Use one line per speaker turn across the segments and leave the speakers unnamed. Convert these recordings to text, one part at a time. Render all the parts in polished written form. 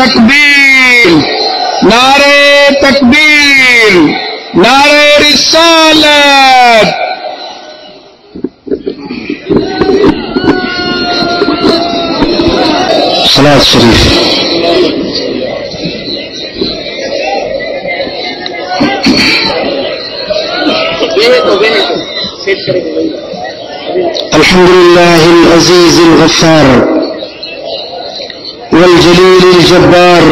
تکبیر، نعرہ تکبیر، نعرہ رسالت۔ صلاۃ شریف۔ الحمد لله العزيز الغفار والجليل الجبار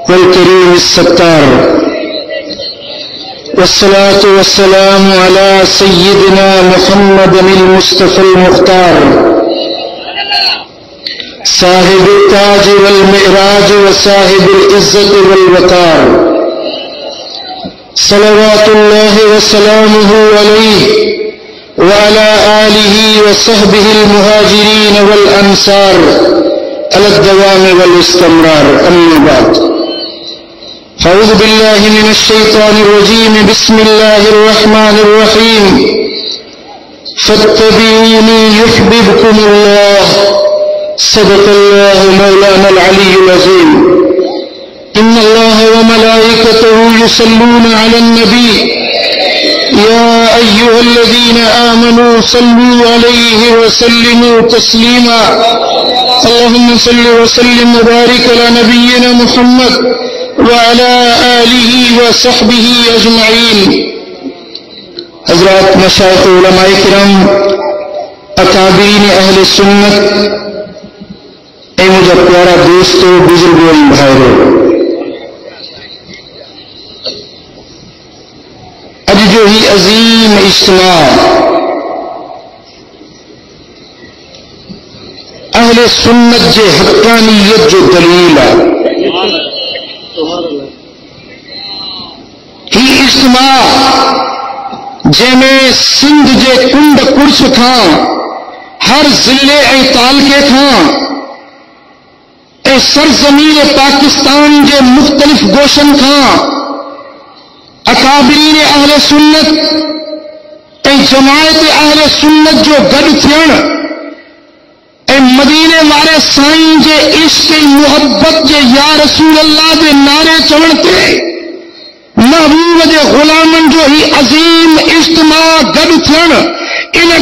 والكريم الستار، والصلاة والسلام على سيدنا محمد المصطفى المختار، صاحب التاج والمعراج وصاحب العزة والوقار، صلوات الله وسلامه عليه وعلى آله وصحبه المهاجرين والأنصار على الدوام والاستمرار، أما بعد، فأعوذ بالله من الشيطان الرجيم، بسم الله الرحمن الرحيم، فاتبعوني يحببكم الله، صدق الله مولانا العلي العظيم، إن الله وملائكته يصلون على النبي، يا أيها الذين آمنوا صلوا عليه وسلموا تسليما، اللهم صل وسلم وبارك على نبينا محمد وعلى آله وصحبه أجمعين۔ حضرات مشائخ علماء کرام، اکابرین اہل سنت، اے مجھے پیارا دوستو، بزرگوں بھائیو، اج جو ہی عظیم اجتماع اہل سنت جے حقانیت جو دلیل ہے، ہی اجتماع جے میں سندھ جے کنڈ کرچ تھاں، ہر ضلع اے تعلقے تھاں، اے سرزمین پاکستان جے مختلف گوشن تھاں، اکابرین اہل سنت اے جماعت اہل سنت جو گڈ تھیڻ، اے مدینے والے سائیں جے عشق محبت جے یا رسول اللہ دے نعرے چوڻ تے محبوب جے غلامن جو ہی عظیم اجتماع گڈ تھیڻ، ان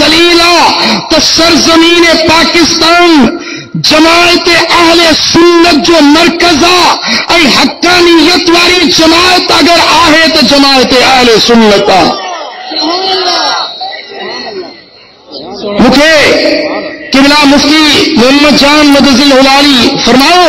دلیل آ ته سرزمین پاکستان جماعت اہل سنت جو مرکز آ، ۽ حقانیت واری جماعت اگر آهي ته جماعت اہل سنت آ۔ مکھے قبلہ مفتی محمد جان مدضی ہلالی فرماؤ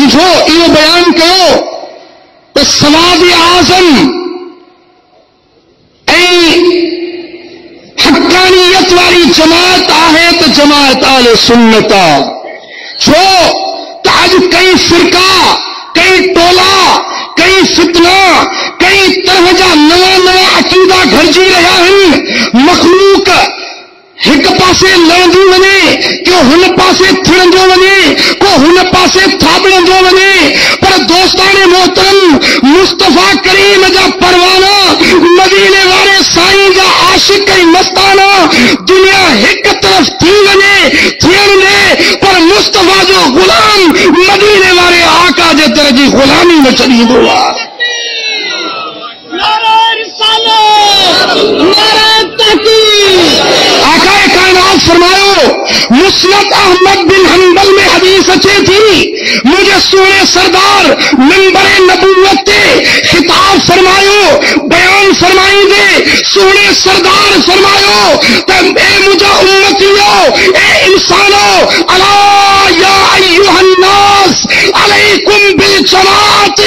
وجھو، یہ بیان کرو تو سواد اعظم حقانیت والی جماعت آهي تو جماعت اہل سنت آ۔ چھو تو اج کئی فرقہ، کئی ٹولا، کئی فتنہ، کئی طرح جا نواں نواں عقیدہ گھڑجی رہا ہیں، مخلوق ایک پاسے لہندی ونے، کو ہن پاسے تھڑندو ونے، کو ہن پاسے تھابڑندو ونے، پر دوستان محترم مصطفیٰ کریم جا پروانہ، مدینے والے سائیں جا عاشق مستانہ، دنیا ایک طرف تھی ونے تھیڑ لے، پر مصطفیٰ جو غلام مدینے والے آقا جے درجی غلامی میں چلی دو۔ نعرہ رسالت، نعرہ تحقیق۔ آقا کائنات فرماؤ، مسند احمد بن حنبل میں حدیث اچھی تھی، مجھے سونے سردار منبر نبوت تے خطاب فرماؤ، بیان فرمائی دے، سونے سردار فرماؤ تے اے مجھے امتیو، اے انسانو، الا یا ایوہ الناس علیکم بالجماعت،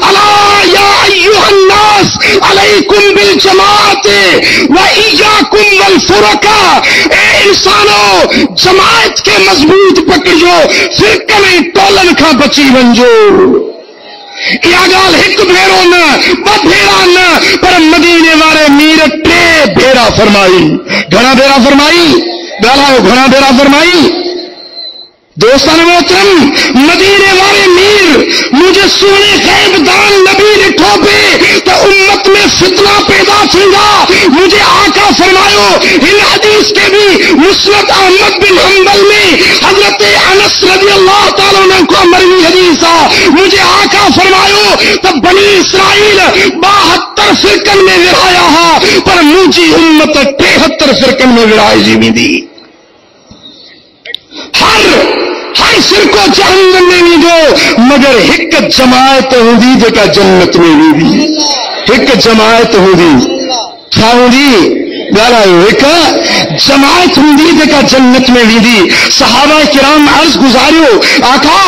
الا یا ایوہ الناس علیکم بالجماعت وَإِيَّاكُمْ وَالْفُرَقَا، اے انسانو جماعت کے مضبوط پکڑو، فرقے میں ٹولن کھا بچی ونجو۔ یہ گال ایک بھیرو نہ بھیرا نہ، پر مدینے والے میر ٹے بھیرا فرمائی، گھنا بھیرا فرمائی، گالا گھنا بھیرا فرمائی۔ دوستان محترم، مدینے والے میر مجھے سونے غیب دان نبی ڈٹھو پہ تو امت میں فتنہ پیدا تھینگا، مجھے آقا فرماؤ، ان حدیث کے بھی مسند احمد بن حنبل میں حضرت مجھے آقا فرمایو تو بنی اسرائیل 72 فرقن میں ورایا ہا پر مجھے امت 73 فرقن میں ورائی جی بھی دی. ہر فرقو جہنم میں بھی دو مگر ایک جماعت ہوندی جکا جنت میں بھی دی. ایک جماعت ہوندی کیا ہوندی گالا ایک جماعت ہوندی جکا جنت میں بھی دی. صحابہ کرام عرض گزاریو آقا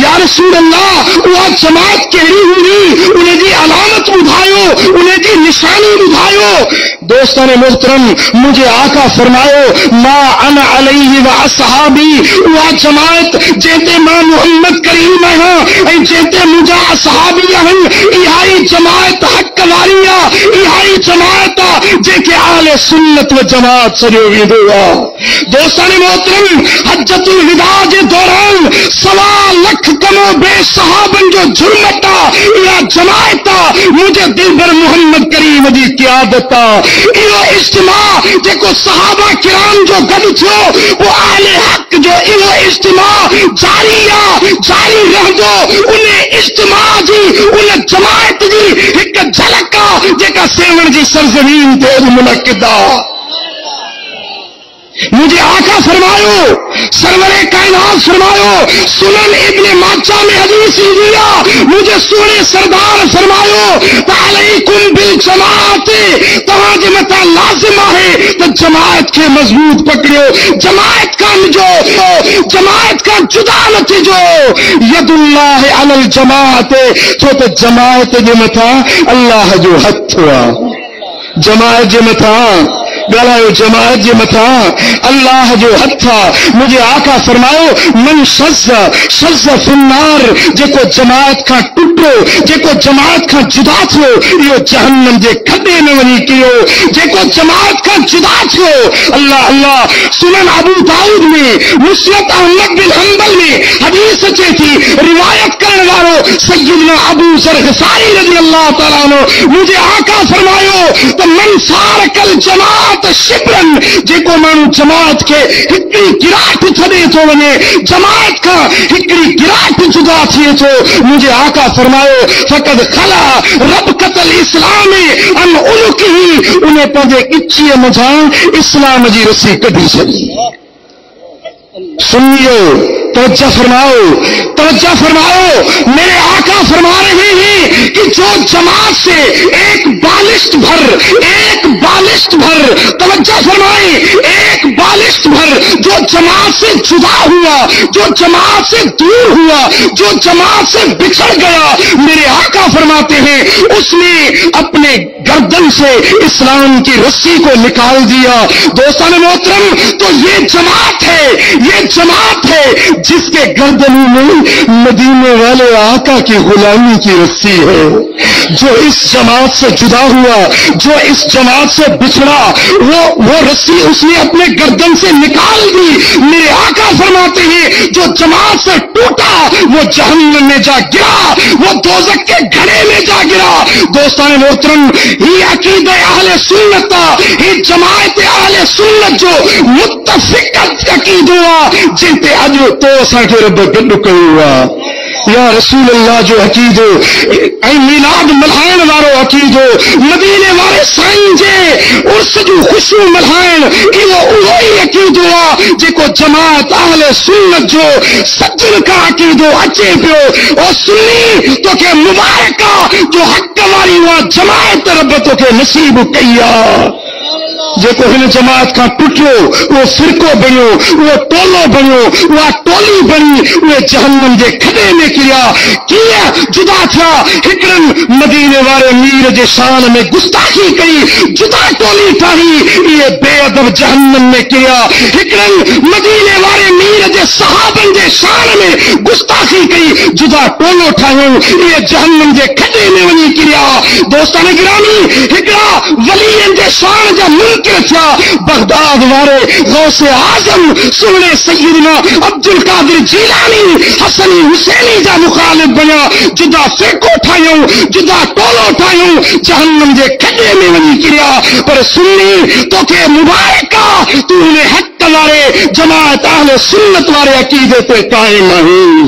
یا رسول اللہ وہ جماعت کیڑی ہوندی انہیں دی علامت بدھایو انہیں دی نشانی بدھایو. دوستان محترم مجھے آقا فرماؤ ما انا علیہ و اصحابی وہ جماعت جیتے ماں محمد کریم ہیں جیتے مجھا اصحابی ہیں یہائی جماعت حق والیہ یہائی جماعت جے کہ آل سنت و جماعت سجو بھی دعا. دوستان محترم حجت الوداع کے دوران 1.25 لاکھ کمو بے صحابن جو جرمتا یا جماعتا مجھے دل بر محمد کریم دی قیادتا ایو اجتماع دیکھو صحابہ کرام جو گد تھو وہ اہل حق جو ایو اجتماع جاری رہ دو انہیں اجتماع جی انہیں جماعت جی ایک جھلکا جیکا سیون جی سرزمین تے منعقدہ. مجھے آقا فرماؤ سرور کائنات فرماؤ سنن ابن ماجہ میں حدیث دیا مجھے سونے سردار فرماؤ علیکم بالجماعت تمہاں جمتا لازم ہے تو جماعت کے مضبوط پکڑو. جماعت کا جو جماعت کا جدا نتیجو ید اللہ علی الجماعت تو جماعت جمتا اللہ جو حد ہوا جماعت جمتا گلائو جماعت جی متھا اللہ جو حد تھا. مجھے آقا فرماؤ من شز فی النار جے کو جماعت کا ٹوٹو جے کو جماعت کا جدا تھو یہ جہنم دے کھڈے میں ونی کیو جے کو جماعت کا جدا تھو. اللہ اللہ سنن ابو داؤد میں مسند احمد بن حنبل میں حدیث اچے تھی روایت کرنے والوں سیدنا ابو ذر غفاری رضی اللہ تعالیٰ عنہ مجھے آقا فرماؤ تو من سارک الجماعت شبرن جے کو مانو جماعت کے ہکڑی گراٹ تھدے تو ونے جماعت کا ہکڑی گراٹ جدا تھے تو مجھے آقا فرماؤ فقد خلا رب قتل اسلام ان الکی انہیں پدے اچھی مجھان اسلام جی رسی کدی چلی. سنیو توجہ فرماؤ میرے آقا فرما رہے ہیں کہ جو جماعت سے ایک بالشت بھر توجہ فرمائیں ایک بالشت بھر جو جماعت سے جدا ہوا جو جماعت سے دور ہوا جو جماعت سے بچھڑ گیا میرے آقا فرماتے ہیں اس نے اپنے گردن سے اسلام کی رسی کو نکال دیا. دوستان محترم تو یہ جماعت ہے جس کے گردنوں میں مدینے والے آقا کی غلامی کی رسی ہے. جو اس جماعت سے جدا ہوا جو اس جماعت سے بچھڑا وہ رسی اس نے اپنے گردن سے نکال دی. میرے آقا فرماتے ہیں جو جماعت سے ٹوٹا وہ جہنم میں جا گرا وہ دوزخ کے گھڑے میں جا گرا. دوستان محترم یہ عقیدہ اہل سنت یہ جماعت اہل سنت جو متفق عقیدہ جن تے اج تو اساں رب گڈ کیوا یا رسول اللہ جو عقیدو اے میلاد ملہائن وارو عقیدو مدینے والے سائیں جے اس جو خوشو ملہائن ایو اوہی عقیدو جے کو جماعت اہل سنت جو سجن کا عقیدو اچے پیو اور سنی تو کہ مبارکہ جو حق واری ہوا جماعت رب تو کہ نصیب کیا. جے کو ہن جماعت کا ٹوٹو وہ فرقو بنیو وہ ٹولو بنیو وہ ٹولی بنی وہ جہنم دے کھڈے میں کیا جدا تھا. ہکڑن مدینے والے میر دے شان میں گستاخی کری جدا ٹولی ٹھائی یہ بے ادب جہنم میں کیا. ہکڑن مدینے والے میر دے صحابن دے شان میں گستاخی کری جدا ٹولو ٹھائی یہ جہنم دے کھڈے میں ونی کیا. دوستان گرامی ہکڑا ولی دے شان جا منکر تھا بغداد والے غوث اعظم سنے سیدنا عبد القادر جیلانی حسنی حسینی جا مخالف بنا جدا فرقو ٹھائیوں جدا ٹولو ٹھائیوں جہنم دے کھڈے میں ونی کریا. پر سنی تو کہ مبارکہ تو نے حق والے جماعت اہل سنت والے عقیدے پہ قائم نہیں.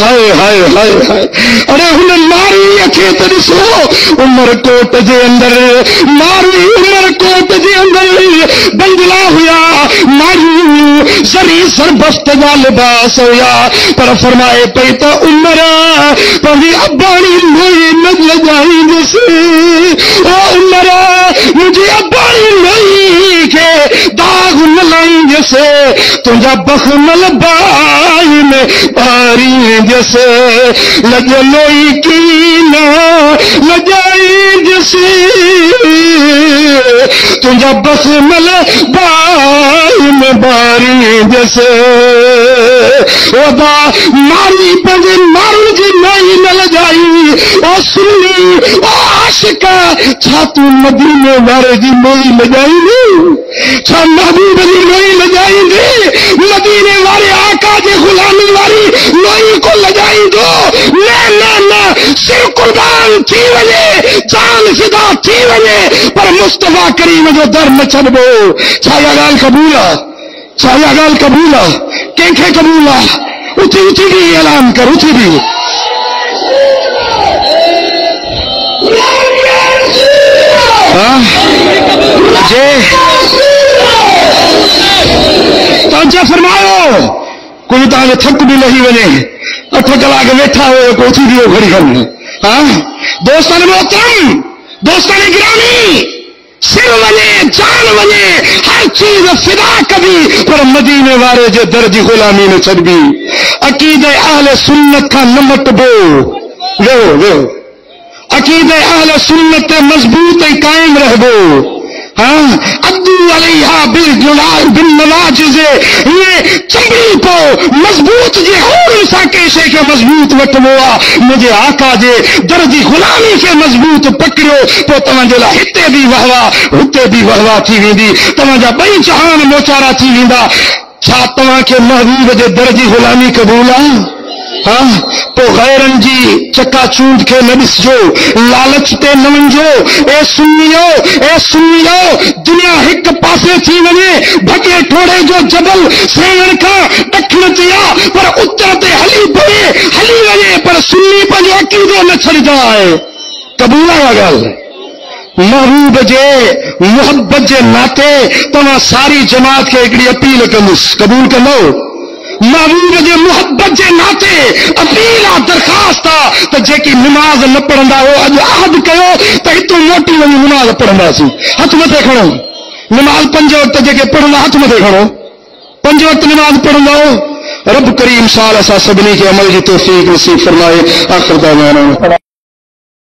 ہائے ہائے ہائے ہائے ارے ہن ماری اکھے تے ڏسو عمر کوٹ جے اندر ماری عمر کوٹ جے اندر بنگلا ہویا ماری زری سربست دا لباس ہویا پر فرمائے پئی تو عمر پوی ابانی لوئی نہ جائی جسے او عمر مجھے ابانی لوئی کے داغ نہ لائی جسے تجھا بخمل بائی میں پاری جسے لجلوئی کی نہ لجائی جسے تجھا بخمل بائی میں باری جسے ودا ماری پنجے مارو جی نہیں نہ لجائی او سنی او عاشقہ چھا تو مدینے وارے جی نہیں لجائی نہیں چھا محبوب جی نہیں لجائی دی مدینے والے آقا جی غلامی والی نہیں کو لجائی دو نہ سر قربان تھی وجے جان فدا تھی وجے پر مصطفیٰ کریم جو در نہ چھڑبو چھایا گال قبولا چھایا گال قبولا کینکھے قبولا اٹھی بھی اعلان کر اٹھی بھی جی توجہ فرماؤ کوئی تاں تھک بھی نہیں ونے اٹھ کلا کے بیٹھا ہوئے کو اٹھی بھی گھڑی کرنے ہاں دوستان محترم دوستان گرامی سر ونے جان ونے ہر چیز فدا کبھی پر مدینے والے جو درجی غلامی نے چھڑ بھی عقید اہل سنت کا نمٹ بو وہ عقید اہل سنت مضبوط قائم رہ بو ہاں عبدو علیہا بالنواجز یہ چمڑی پو مضبوط جے اور ساکیشے کے مضبوط وٹوا مجھے آقا جے درجی غلامی کے مضبوط پکڑو تو تمہاں لا ہتے بھی وہوا تھی ویندی تمہاں جا بئی جہان موچارا تھی ویندا چھا تمہاں کے محبوب جے درجی غلامی قبول آ ہاں تو غیرن جی چکا چونڈ کے نبس جو لالچ تے نونجو اے سنیو دنیا ایک پاسے تھی ونے بھگے ٹھوڑے جو جبل سینن کا ڈکھن چیا پر اتر تے ہلی ونے پر سنی پر جو عقیدو نہ چھڑ جائے قبول آیا گل محبوب جے محبت جے ناتے تمہاں ساری جماعت کے ایکڑی اپیل کنس قبول کرنو محبوب جے محبت جے ناتے اپیلا درخواست تو جے کی نماز نہ پڑھندا ہو اج عہد کیو تو اتو موٹی ونی نماز پڑھندا سی ہاتھ متے کھڑو نماز 5 وقت جے کے پڑھندا ہاتھ متے کھڑو 5 وقت نماز پڑھندا ہو رب کریم سال اسا سبنی کے عمل کی توفیق نصیب فرمائے آخر دعوانا